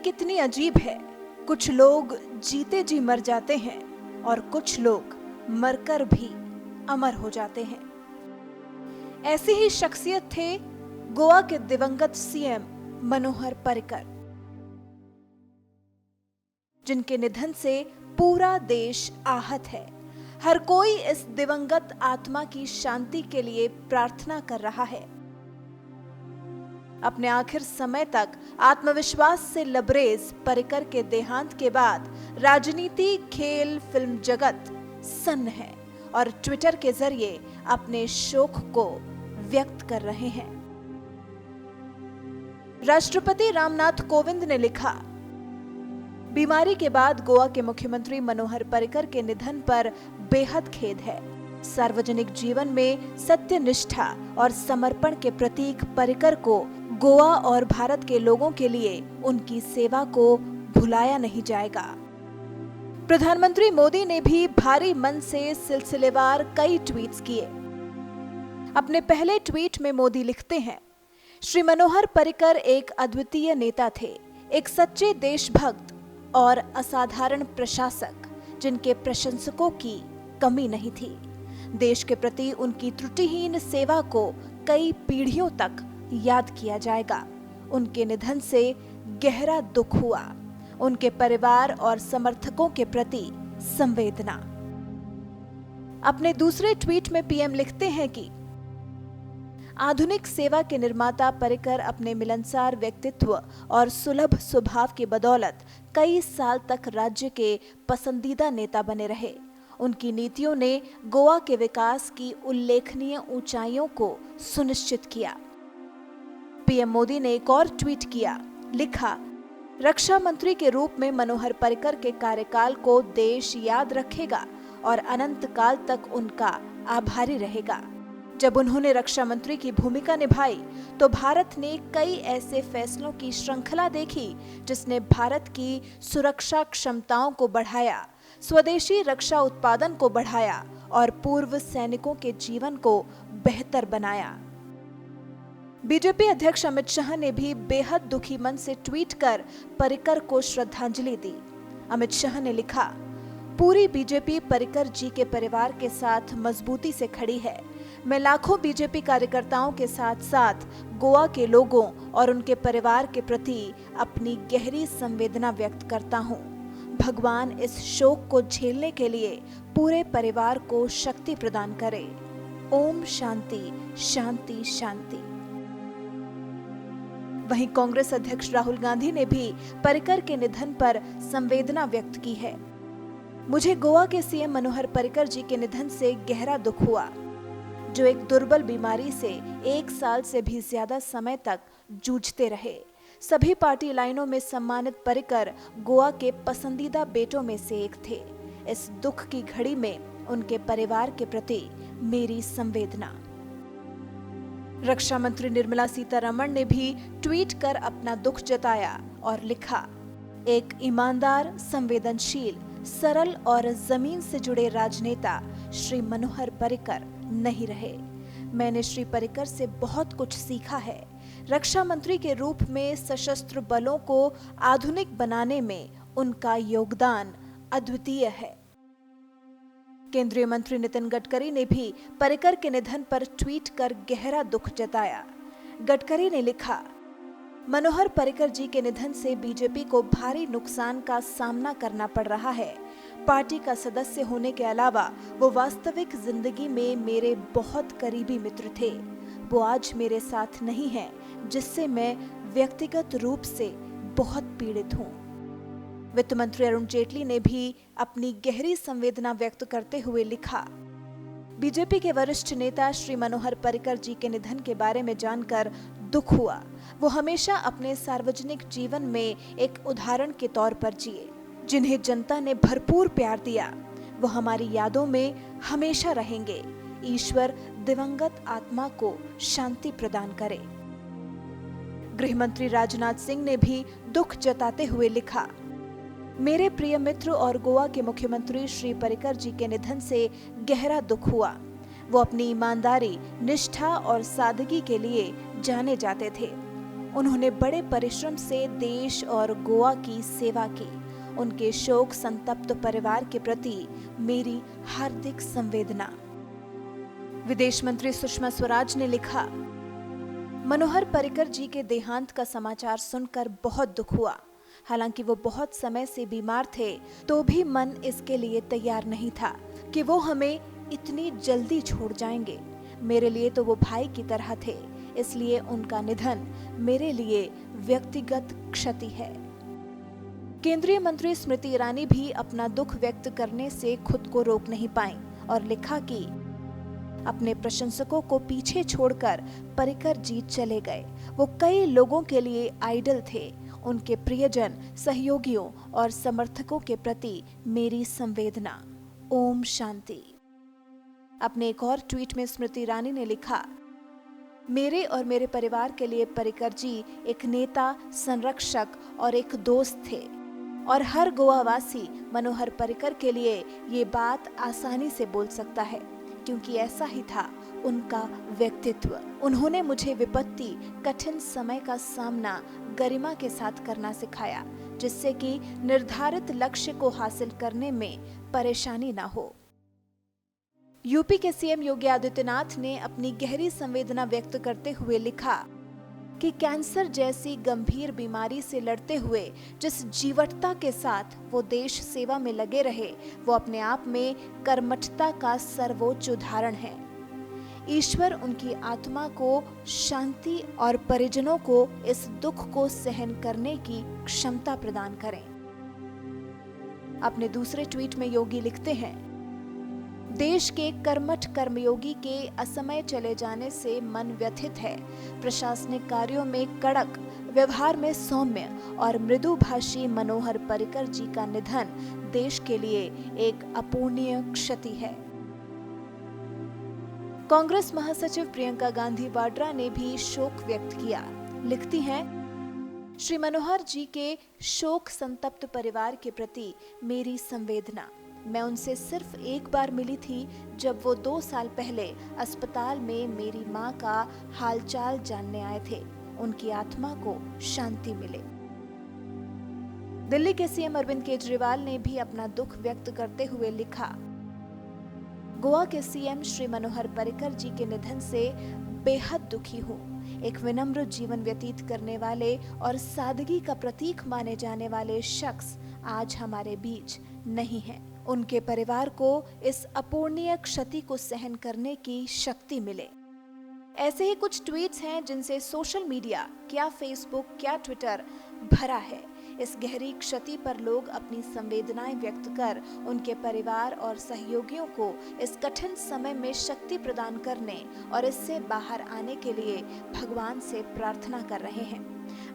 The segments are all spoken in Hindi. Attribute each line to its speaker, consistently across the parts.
Speaker 1: कितनी अजीब है। कुछ लोग जीते जी मर जाते हैं और कुछ लोग मरकर भी अमर हो जाते हैं। ऐसी ही शख्सियत थे गोवा के दिवंगत सीएम मनोहर पर्रिकर, जिनके निधन से पूरा देश आहत है। हर कोई इस दिवंगत आत्मा की शांति के लिए प्रार्थना कर रहा है। अपने आखिर समय तक आत्मविश्वास से लबरेज पर्रिकर के देहांत के बाद राजनीति, खेल, फिल्म जगत सन्न है और ट्विटर के जरिए अपने शोक को व्यक्त कर रहे हैं। राष्ट्रपति रामनाथ कोविंद ने लिखा, बीमारी के बाद गोवा के मुख्यमंत्री मनोहर पर्रिकर के निधन पर बेहद खेद है। सार्वजनिक जीवन में सत्यनिष्ठा और समर्पण के प्रतीक पर्रिकर को गोवा और भारत के लोगों के लिए उनकी सेवा को भुलाया नहीं जाएगा। प्रधानमंत्री मोदी ने भी भारी मन से सिलसिलेवार कई ट्वीट्स किए। अपने पहले ट्वीट में मोदी लिखते हैं, श्री मनोहर पर्रिकर एक अद्वितीय नेता थे, एक सच्चे देशभक्त और असाधारण प्रशासक, जिनके प्रशंसकों की कमी नहीं थी। देश के प्रति उनकी त्रुटिहीन सेवा को कई पीढ़ियों तक याद किया जाएगा। उनके निधन से गहरा दुख हुआ। उनके परिवार और समर्थकों के प्रति संवेदना। अपने दूसरे ट्वीट में पीएम लिखते हैं कि आधुनिक सेवा के निर्माता पर्रिकर अपने मिलनसार व्यक्तित्व और सुलभ स्वभाव की बदौलत कई साल तक राज्य के पसंदीदा नेता बने रहे। उनकी नीतियों ने गोवा के विकास की उल्लेखनीय ऊंचाइयों को सुनिश्चित किया। पीएम मोदी ने एक और ट्वीट किया, लिखा, रक्षा मंत्री के रूप में मनोहर पर्रिकर के कार्यकाल को देश याद रखेगा और अनंत काल तक उनका आभारी रहेगा। जब उन्होंने रक्षा मंत्री की भूमिका निभाई तो भारत ने कई ऐसे फैसलों की श्रृंखला देखी जिसने भारत की सुरक्षा क्षमताओं को बढ़ाया, स्वदेशी रक्षा उत्पादन को बढ़ाया और पूर्व सैनिकों के जीवन को बेहतर बनाया। बीजेपी अध्यक्ष अमित शाह ने भी बेहद दुखी मन से ट्वीट कर पर्रिकर को श्रद्धांजलि दी। अमित शाह ने लिखा, पूरी बीजेपी पर्रिकर जी के परिवार के साथ मजबूती से खड़ी है। मैं लाखों बीजेपी कार्यकर्ताओं के साथ साथ गोवा के लोगों और उनके परिवार के प्रति अपनी गहरी संवेदना व्यक्त करता हूं। भगवान इस शोक को झेलने के लिए पूरे परिवार को शक्ति प्रदान करे। ओम शांति शांति शांति। वहीं कांग्रेस अध्यक्ष राहुल गांधी ने भी पर्रिकर के निधन पर संवेदना व्यक्त की है। मुझे गोवा के सीएम मनोहर पर्रिकर जी के निधन से गहरा दुख हुआ, जो एक दुर्बल बीमारी से 1 साल से भी ज्यादा समय तक जूझते रहे। सभी पार्टी लाइनों में सम्मानित पर्रिकर गोवा के पसंदीदा बेटों में से एक थे। इस दुख की घड़ी में उनके परिवार के प्रति मेरी संवेदना। रक्षा मंत्री निर्मला सीतारमण ने भी ट्वीट कर अपना दुख जताया और लिखा, एक ईमानदार, संवेदनशील, सरल और जमीन से जुड़े राजनेता श्री मनोहर पर्रिकर नहीं रहे। मैंने श्री पर्रिकर से बहुत कुछ सीखा है। रक्षा मंत्री के रूप में सशस्त्र बलों को आधुनिक बनाने में उनका योगदान अद्वितीय है। केंद्रीय मंत्री नितिन गडकरी ने भी पर्रिकर के निधन पर ट्वीट कर गहरा दुख जताया। गडकरी ने लिखा, मनोहर पर्रिकर जी के निधन से बीजेपी को भारी नुकसान का सामना करना पड़ रहा है। पार्टी का सदस्य होने के अलावा वो वास्तविक जिंदगी में मेरे बहुत करीबी मित्र थे। वो आज मेरे साथ नहीं है, जिससे मैं व्यक्तिगत रूप से बहुत पीड़ित हूँ। वित्त मंत्री अरुण जेटली ने भी अपनी गहरी संवेदना व्यक्त करते हुए लिखा, बीजेपी के वरिष्ठ नेता श्री मनोहर पर्रिकर जी के निधन के बारे में जानकर दुख हुआ। वो हमेशा अपने सार्वजनिक जीवन में एक उदाहरण के तौर पर जिए, जिन्हें जनता ने भरपूर प्यार दिया। वो हमारी यादों में हमेशा रहेंगे। ईश्वर दिवंगत आत्मा को शांति प्रदान करे। गृह मंत्री राजनाथ सिंह ने भी दुख जताते हुए लिखा, मेरे प्रिय मित्र और गोवा के मुख्यमंत्री श्री पर्रिकर जी के निधन से गहरा दुख हुआ। वो अपनी ईमानदारी, निष्ठा और सादगी के लिए जाने जाते थे। उन्होंने बड़े परिश्रम से देश और गोवा की सेवा की। उनके शोक संतप्त परिवार के प्रति मेरी हार्दिक संवेदना। विदेश मंत्री सुषमा स्वराज ने लिखा, मनोहर पर्रिकर जी के देहांत का समाचार सुनकर बहुत दुख हुआ। हालांकि वो बहुत समय से बीमार थे, तो भी मन इसके लिए तैयार नहीं था कि वो हमें इतनी जल्दी छोड़ जाएंगे। मेरे लिए तो वो भाई की तरह थे, इसलिए उनका निधन मेरे लिए व्यक्तिगत क्षति है। केंद्रीय मंत्री स्मृति ईरानी भी अपना दुख व्यक्त करने से खुद को रोक नहीं पाईं और लिखा कि अपने प्रशंसकों को पीछे छोड़कर पर्रिकर जी चले गए। वो कई लोगों के लिए आइडल थे। उनके प्रियजन, सहयोगियों और समर्थकों के प्रति मेरी संवेदना। ओम शांति। अपने एक और ट्वीट में स्मृति ईरानी ने लिखा, मेरे और मेरे परिवार के लिए पर्रिकर जी एक नेता, संरक्षक और एक दोस्त थे और हर गोवावासी मनोहर पर्रिकर के लिए ये बात आसानी से बोल सकता है, क्योंकि ऐसा ही था उनका व्यक्तित्व। उन्होंने मुझे विपत्ति, कठिन समय का सामना गरिमा के साथ करना सिखाया, जिससे कि निर्धारित लक्ष्य को हासिल करने में परेशानी ना हो। यूपी के सीएम योगी आदित्यनाथ ने अपनी गहरी संवेदना व्यक्त करते हुए लिखा कि कैंसर जैसी गंभीर बीमारी से लड़ते हुए जिस जीवटता के साथ वो देश सेवा में लगे रहे, वो अपने आप में कर्मठता का सर्वोच्च उदाहरण है। ईश्वर उनकी आत्मा को शांति और परिजनों को इस दुख को सहन करने की क्षमता प्रदान करें। अपने दूसरे ट्वीट में योगी लिखते हैं, देश के कर्मठ कर्मयोगी के असमय चले जाने से मन व्यथित है। प्रशासनिक कार्यों में कड़क, व्यवहार में सौम्य और मृदुभाषी मनोहर पर्रिकर जी का निधन देश के लिए एक अपूर्णीय क्षति है। कांग्रेस महासचिव प्रियंका गांधी वाड्रा ने भी शोक व्यक्त किया। लिखती हैं, श्री मनोहर जी के शोक संतप्त परिवार के प्रति मेरी संवेदना। मैं उनसे सिर्फ एक बार मिली थी, जब वो 2 साल पहले अस्पताल में मेरी मां का हालचाल जानने आए थे। उनकी आत्मा को शांति मिले। दिल्ली के सीएम अरविंद केजरीवाल ने भी अपना दुख व्यक्त करते हुए लिखा, गोवा के सीएम श्री मनोहर पर्रिकर जी के निधन से बेहद दुखी हूँ। एक विनम्र जीवन व्यतीत करने वाले और सादगी का प्रतीक माने जाने वाले शख्स आज हमारे बीच नहीं है। उनके परिवार को इस अपूर्णीय क्षति को सहन करने की शक्ति मिले। ऐसे ही कुछ ट्वीट्स हैं जिनसे सोशल मीडिया, क्या फेसबुक, क्या ट्विटर भरा है। इस गहरी क्षति पर लोग अपनी संवेदनाएं व्यक्त कर उनके परिवार और सहयोगियों को इस कठिन समय में शक्ति प्रदान करने और इससे बाहर आने के लिए भगवान से प्रार्थना कर रहे हैं।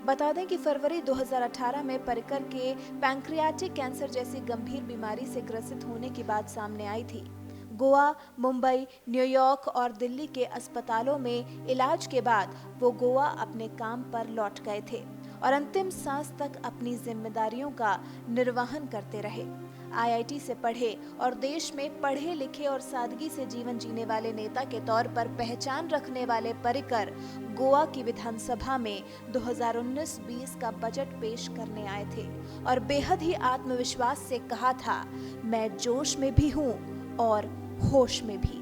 Speaker 1: बता दें कि फरवरी 2018 में पर्रिकर के पैंक्रियाटिक कैंसर जैसी गंभीर बीमारी से ग्रसित होने की बात सामने आई थी। गोवा, मुंबई, न्यूयॉर्क और दिल्ली के अस्पतालों में इलाज के बाद वो गोवा अपने काम पर लौट गए थे और अंतिम सांस तक अपनी जिम्मेदारियों का निर्वहन करते रहे। आईआईटी से पढ़े और देश में पढ़े लिखे और सादगी से जीवन जीने वाले नेता के तौर पर पहचान रखने वाले पर्रिकर गोवा की विधानसभा में 2019-20 का बजट पेश करने आए थे और बेहद ही आत्मविश्वास से कहा था, मैं जोश में भी हूँ और होश में भी।